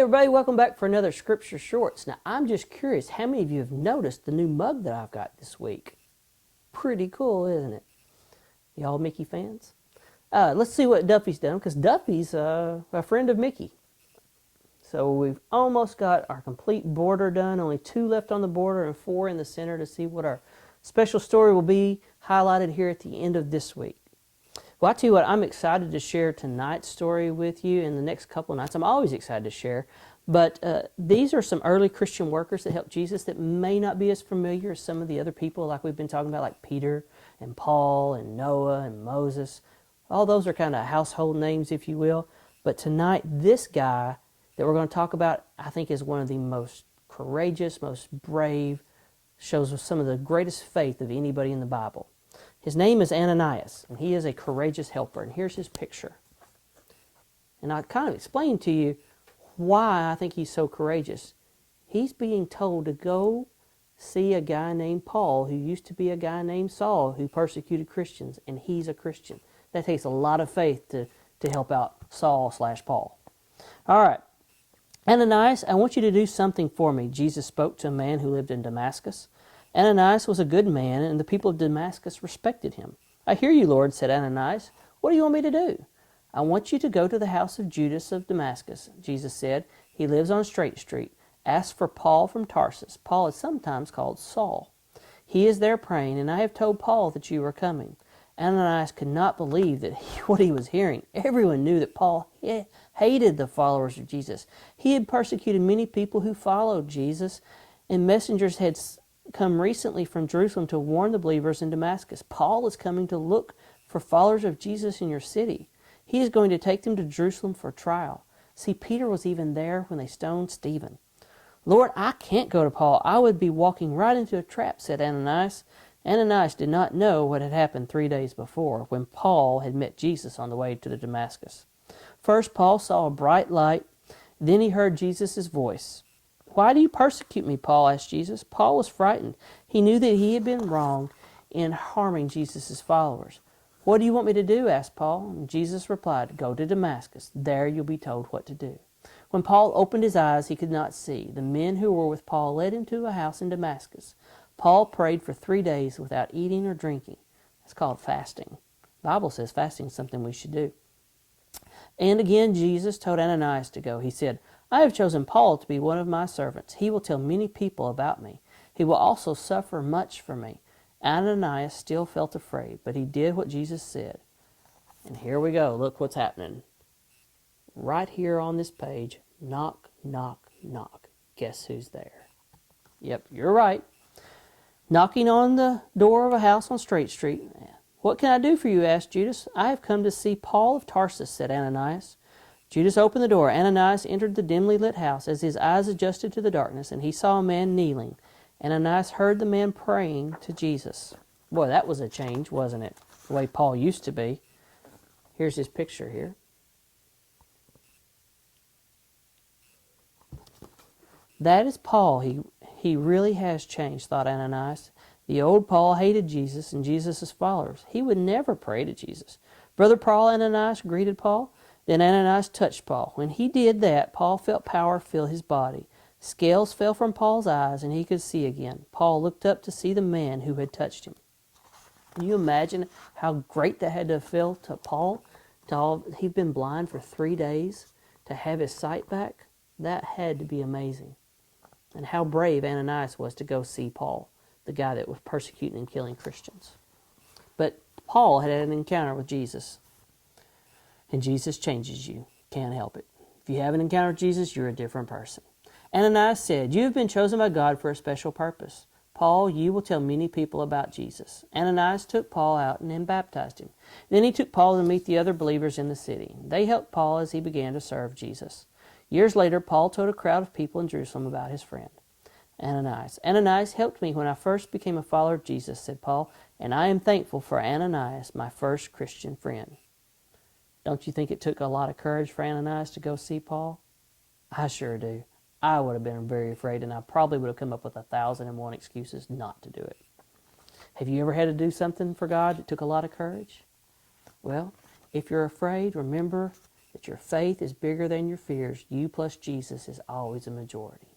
everybody, welcome back for another Scripture Shorts. Now, I'm just curious, how many of you have noticed the new mug that I've got this week? Pretty cool, isn't it? Y'all Mickey fans? Let's see what Duffy's done, because Duffy's a friend of Mickey. So we've almost got our complete border done, only 2 left on the border and 4 in the center to see what our special story will be highlighted here at the end of this week. Well, I tell you what, I'm excited to share tonight's story with you in the next couple of nights. I'm always excited to share. But these are some early Christian workers that helped Jesus that may not be as familiar as some of the other people like we've been talking about, like Peter and Paul and Noah and Moses. All those are kind of household names, if you will. But tonight, this guy that we're going to talk about, I think is one of the most courageous, most brave, shows some of the greatest faith of anybody in the Bible. His name is Ananias, and he is a courageous helper. And here's his picture. And I kind of explained to you why I think he's so courageous. He's being told to go see a guy named Paul, who used to be a guy named Saul, who persecuted Christians, and he's a Christian. That takes a lot of faith to help out Saul/Paul. All right. Ananias, I want you to do something for me. Jesus spoke to a man who lived in Damascus. Ananias was a good man, and the people of Damascus respected him. I hear you, Lord, said Ananias. What do you want me to do? I want you to go to the house of Judas of Damascus. Jesus said, he lives on Straight Street. Ask for Paul from Tarsus. Paul is sometimes called Saul. He is there praying, and I have told Paul that you are coming. Ananias could not believe what he was hearing. Everyone knew that Paul hated the followers of Jesus. He had persecuted many people who followed Jesus, and messengers had come recently from Jerusalem to warn the believers in Damascus. Paul is coming to look for followers of Jesus in your city. He is going to take them to Jerusalem for trial. See, Peter was even there when they stoned Stephen. Lord, I can't go to Paul. I would be walking right into a trap, said Ananias. Ananias did not know what had happened 3 days before, when Paul had met Jesus on the way to Damascus. First, Paul saw a bright light. Then he heard Jesus' voice. Why do you persecute me, Paul asked Jesus. Paul was frightened. He knew that he had been wrong in harming Jesus' followers. What do you want me to do? Asked Paul. And Jesus replied, go to Damascus. There you'll be told what to do. When Paul opened his eyes, he could not see. The men who were with Paul led him to a house in Damascus. Paul prayed for 3 days without eating or drinking. That's called fasting. The Bible says fasting is something we should do. And again, Jesus told Ananias to go. He said, I have chosen Paul to be one of my servants. He will tell many people about me. He will also suffer much for me. Ananias still felt afraid, but he did what Jesus said. And here we go. Look what's happening. Right here on this page, knock, knock, knock. Guess who's there? Yep, you're right. Knocking on the door of a house on Straight Street. What can I do for you? Asked Judas. I have come to see Paul of Tarsus, said Ananias. Judas opened the door. Ananias entered the dimly lit house as his eyes adjusted to the darkness, and he saw a man kneeling. Ananias heard the man praying to Jesus. Boy, that was a change, wasn't it? The way Paul used to be. Here's his picture here. That is Paul. He really has changed, thought Ananias. The old Paul hated Jesus and Jesus' followers. He would never pray to Jesus. Brother Paul, Ananias greeted Paul. Then Ananias touched Paul. When he did that, Paul felt power fill his body. Scales fell from Paul's eyes, and he could see again. Paul looked up to see the man who had touched him. Can you imagine how great that had to feel to Paul? He'd been blind for 3 days. To have his sight back, that had to be amazing. And how brave Ananias was to go see Paul, the guy that was persecuting and killing Christians. But Paul had an encounter with Jesus. And Jesus changes you. Can't help it. If you haven't encountered Jesus, you're a different person. Ananias said, you have been chosen by God for a special purpose. Paul, you will tell many people about Jesus. Ananias took Paul out and then baptized him. Then he took Paul to meet the other believers in the city. They helped Paul as he began to serve Jesus. Years later, Paul told a crowd of people in Jerusalem about his friend, Ananias. Ananias helped me when I first became a follower of Jesus, said Paul, and I am thankful for Ananias, my first Christian friend. Don't you think it took a lot of courage for Ananias to go see Paul? I sure do. I would have been very afraid, and I probably would have come up with 1,001 excuses not to do it. Have you ever had to do something for God that took a lot of courage? Well, if you're afraid, remember that your faith is bigger than your fears. You plus Jesus is always a majority.